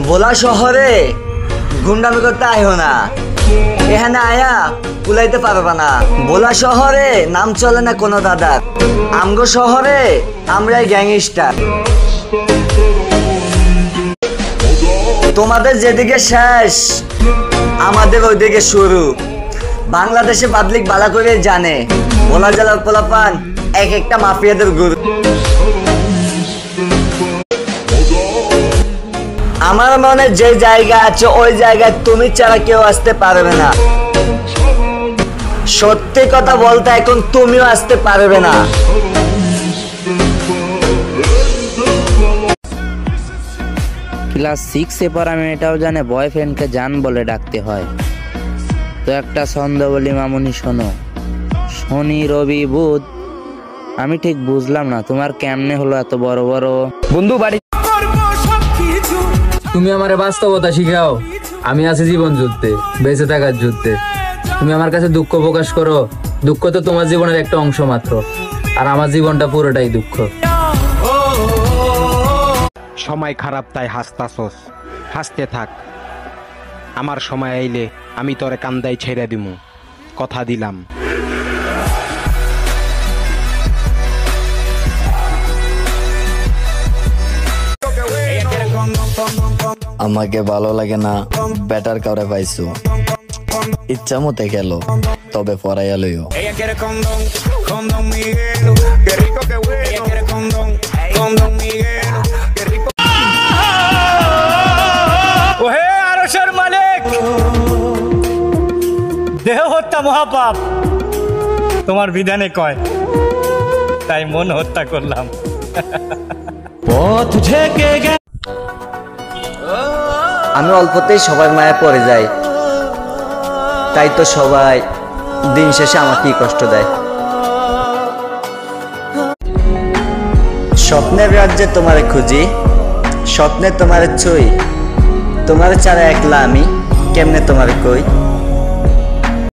ভোলা শহরে গুন্ডামি করতে আইও না, এখানে আয়া কুলাইতে পারবা না। ভোলা শহরে নাম চলে না কোনো দাদার, আমগো শহরে আমরাই গ্যাংস্টার। তোমাদের যেদিকে শেষ আমাদের ওইদিকে শুরু। বাংলাদেশে পাবলিক বালা করে জানে ভোলা জেলার পোলাপান এক একটা মাফিয়াদের গুরু। আমার মনে যে জায়গা আছে ওই জায়গায় তুমি ছাড়া কেউ আসতে পারবে না। সত্যি কথা বলতে এখন তুমিও আসতে পারবে না। ক্লাস 6 এ পড়া মেয়েটাও জানে বয়ফ্রেন্ডকে জান বলে ডাকতে হয়। তো একটা ছন্দ বলি মামুনি শোনো, শনি রবি বুধ। আমি ঠিক বুঝলাম না তোমার কেমনে হলো এত বড় বড় বন্ধু বাড়ি। তুমি আমারে বাস্তবতা শিখাও, আমি আছি জীবন যুদ্ধে, বেঁচে থাকার যুদ্ধে। তুমি আমার কাছে দুঃখ প্রকাশ করো, দুঃখ তো তোমার জীবনের একটা অংশ মাত্র, আর আমার জীবনটা পুরোটাই দুঃখ। সময় খারাপ তাই হাসতাছস, হাসতে থাক। আমার সময় আইলে আমি তোরে কান্দাই ছেড়ে দিমু, কথা দিলাম। আমাকে ভালো লাগে না বেটার কাউরে পাইছো, ইচ্ছা মতে গেল তবে পরাইয়া লইও। ওহে আরশের মালিক, দেহ হত্যা মহাপাপ তোমার বিধানে কয়, তাই মন হত্যা করলাম। পথ ঢেকে আমি অল্পতেই সবার মায়া পড়ে যাই, তাই তো সবাই দিন শেষে আমাকেই কষ্ট দেয়। স্বপ্নের রাজ্যে তোমারে খুঁজি, স্বপ্নে তোমারে ছুঁই, তোমার ছাড়া একলা আমি কেমনে তোমারে কই।